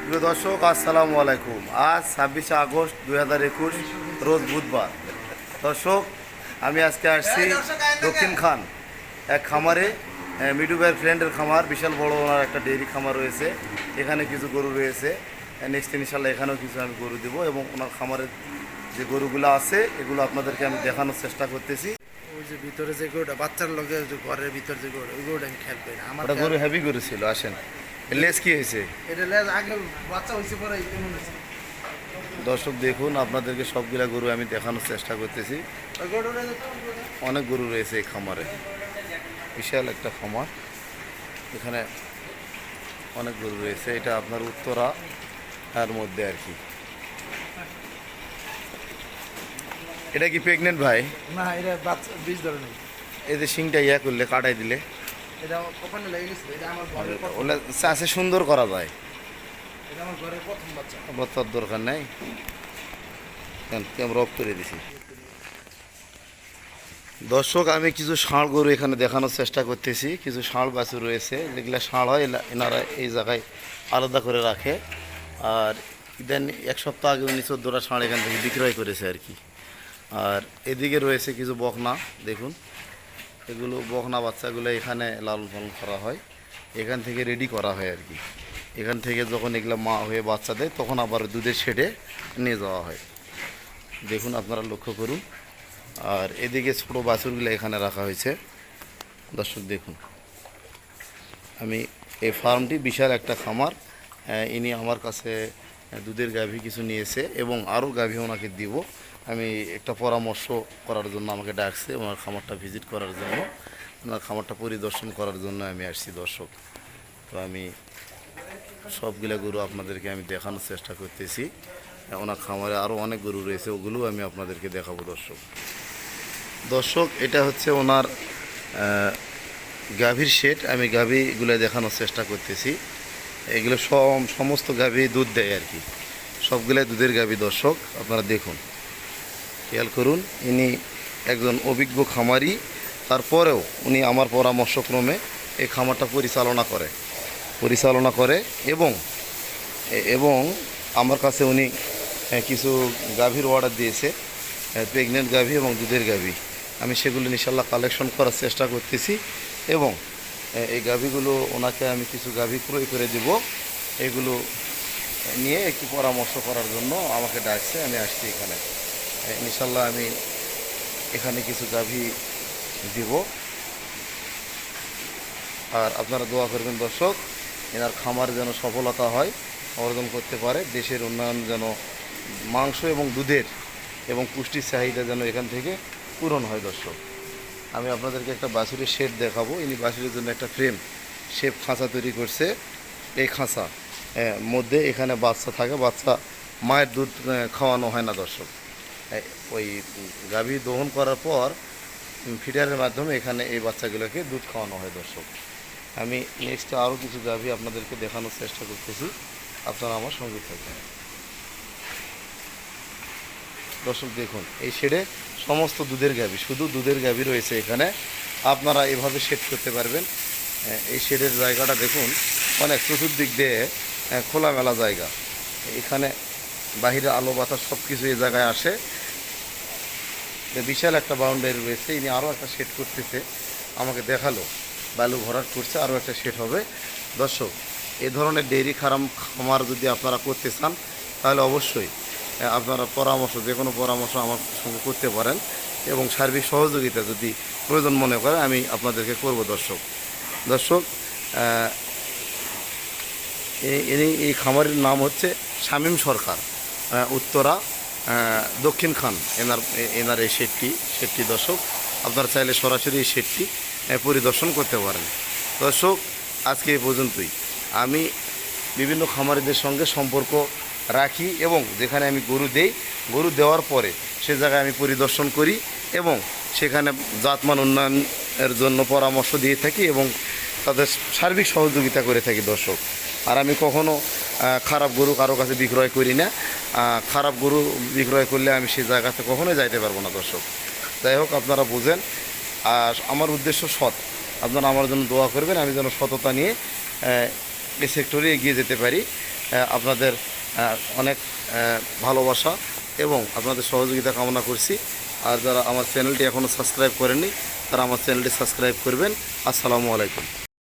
প্রিয় দর্শক, আসসালামু আলাইকুম। আজ 26শে আগস্ট 2021, রোজ বুধবার। দর্শক, আমি আজকে আসছি দক্ষিণ খান এক খামারে। মিঠু ভাইয়ের ফ্রেন্ডের খামার, বিশাল বড় ওনার একটা ডেইরি খামার রয়েছে। এখানে কিছু গরু রয়েছে। নেক্সট ইনশাল্লাহ এখানেও কিছু আমি গরু দেবো, এবং ওনার খামারের যে গরুগুলো আছে এগুলো আপনাদেরকে আমি দেখানোর চেষ্টা করতেছি। ওই যে ভিতরে যে গরুটা বাচ্চার লগে যে ঘরের ভিতরে যে গরু, ওই গরুটা আমি খেলবে না আমার ওটা গরু হেভি গরু ছিল। আসেন, লেস কি হয়েছে এটা লেজ আগে বাচ্চা হয়েছে পরে এমন হয়েছে। দর্শক দেখুন, আপনাদেরকে সবগুলা গরু আমি দেখানোর চেষ্টা করতেছি। ওই গরুটা অনেক গরু রয়েছে এই খামারে, বিশাল একটা খামার। এখানে অনেক গরু রয়েছে। এটা আপনার উত্তরা এর মধ্যে আর কি। এটা কি প্রেগনেন্ট ভাই? না, এটা বাচ্চা বীজ ধরে নেই। এই যে শিংটা ইয়া করলে, কাটাই দিলে এটা কখনো লেগে গেছিল। এটা আমার ঘরের প্রথম, ওগুলো চাষে সুন্দর করা যায়। এটা আমার ঘরের প্রথম বাচ্চা। আবার তোর দরকার নেই, আমরা অফ করে দিছি। দর্শক, আমি কিছু ষাঁড় গরু এখানে দেখানোর চেষ্টা করতেছি। কিছু ষাঁড় বাছুর রয়েছে, যেগুলো ষাঁড় হয় এনারা এই জায়গায় আলাদা করে রাখে। আর ইদান এক সপ্তাহ আগে 14টা ষাঁড় এখান থেকে বিক্রয় করেছে আর কি। আর এদিকে রয়েছে কিছু বকনা, দেখুন এগুলো বকনা বাচ্চাগুলো এখানে লালন পালন করা হয়, এখান থেকে রেডি করা হয় আর কি। এখান থেকে যখন এগুলো মা হয়ে বাচ্চা দেয় তখন আবার দুধের শেডে নিয়ে যাওয়া হয়। দেখুন, আপনারা লক্ষ্য করুন। আর এদিকে ছোটো বাছুরগুলো এখানে রাখা হয়েছে। দর্শক দেখুন, আমি এই ফার্মটি বিশাল একটা খামার। ইনি আমার কাছে দুধের গাভী কিছু নিয়েছে, এবং আরও গাভী ওনাকে দিব। আমি একটা পরামর্শ করার জন্য আমাকে ডাকছে, ওনার খামারটা ভিজিট করার জন্য, ওনার খামারটা পরিদর্শন করার জন্য আমি আসছি দর্শক। তো আমি সবগুলা গরু আপনাদেরকে আমি দেখানোর চেষ্টা করতেছি। ওনার খামারে আরও অনেক গরু রয়েছে, ওগুলোও আমি আপনাদেরকে দেখাবো দর্শক। দর্শক, এটা হচ্ছে ওনার গাভীর শেড। আমি গাভীগুলো দেখানোর চেষ্টা করতেছি। এগুলো সমস্ত গাভী দুধ দেয় আর কি, সবগুলাই দুধের গাভী। দর্শক আপনারা দেখুন, খেয়াল করুন। ইনি একজন অভিজ্ঞ খামারি, তারপরেও উনি আমার পরামর্শক্রমে এই খামারটা পরিচালনা করে এবং এবং আমার কাছে উনি কিছু গাভীর অর্ডার দিয়েছে, প্রেগনেন্ট গাভী এবং দুধের গাভী। আমি সেগুলো ইনশাল্লাহ কালেকশন করার চেষ্টা করতেছি, এবং এই গাভীগুলো ওনাকে আমি কিছু গাভী ক্রয় করে দেব। এগুলো নিয়ে একটু পরামর্শ করার জন্য আমাকে ডাকছে, আমি আসছি এখানে। ইনশাল্লাহ আমি এখানে কিছু গাভী দিব। আর আপনারা দোয়া করবেন দর্শক, এনার খামার যেন সফলতা হয়, অর্জন করতে পারে, দেশের উন্নয়ন যেন মাংস এবং দুধের এবং পুষ্টির চাহিদা যেন এখান থেকে পূরণ হয়। দর্শক, আমি আপনাদেরকে একটা বাছুরের শেড দেখাবো। ইনি বাছুরের জন্য একটা ফ্রেম শেপ খাঁচা তৈরি করছে। এই খাঁচা মধ্যে এখানে বাচ্চা থাকে, বাচ্চা মায়ের দুধ খাওয়ানো হয় না দর্শক। ওই গাভী দহন করার পর ফিডারের মাধ্যমে এখানে এই বাচ্চাগুলোকে দুধ খাওয়ানো হয় দর্শক। আমি নেক্সট আরও কিছু গাভী আপনাদেরকে দেখানোর চেষ্টা করতেছি, আপনারা আমার সঙ্গে থাকবেন। দর্শক দেখুন, এই শেডে সমস্ত দুধের গাভী, শুধু দুধের গাভী রয়েছে এখানে। আপনারা এভাবে শেড করতে পারবেন। এই শেডের জায়গাটা দেখুন, অনেক চতুর্দিক দিয়ে খোলামেলা জায়গা। এখানে বাহিরে আলো বাতাস সব কিছু এই জায়গায় আসে। বিশাল একটা বাউন্ডারি রয়েছে। ইনি আরও একটা শেড করতেছে, আমাকে দেখালো, বালু ভরাট করছে, আরও একটা শেড হবে। দর্শক, এ ধরনের ডেইরি খামার যদি আপনারা করতে চান তাহলে অবশ্যই আপনারা যে কোনো পরামর্শ আমার সঙ্গে করতে পারেন, এবং সার্বিক সহযোগিতা যদি প্রয়োজন মনে করেন আমি আপনাদেরকে করব। দর্শক, এই খামারের নাম হচ্ছে শামীম সরকার, উত্তরা দক্ষিণ খান। এনার এই শেডটি দর্শক, আপনারা চাইলে সরাসরি এই শেডটি পরিদর্শন করতে পারেন। দর্শক, আজকে এই পর্যন্তই। আমি বিভিন্ন খামারিদের সঙ্গে সম্পর্ক রাখি, এবং যেখানে আমি গরু দেওয়ার পরে সে জায়গায় আমি পরিদর্শন করি, এবং সেখানে জাতমান উন্নয়নের জন্য পরামর্শ দিয়ে থাকি, এবং তাদের সার্বিক সহযোগিতা করে থাকি দর্শক। আর আমি কখনও খারাপ গরু কারো কাছে বিক্রয় করি না। খারাপ গরু বিক্রয় করলে আমি সেই জায়গাতে কখনোই যাইতে পারবো না দর্শক। যাই হোক, আপনারা বুঝেন। আর আমার উদ্দেশ্য সৎ, আপনারা আমার জন্য দোয়া করবেন, আমি যেন সততা নিয়ে এই সেক্টরে এগিয়ে যেতে পারি। আপনাদের অনেক ভালোবাসা এবং আপনাদের সহযোগিতা কামনা করছি। আর যারা আমার চ্যানেলটি এখনও সাবস্ক্রাইব করেননি তারা আমার চ্যানেলটি সাবস্ক্রাইব করবেন। আসসালামু আলাইকুম।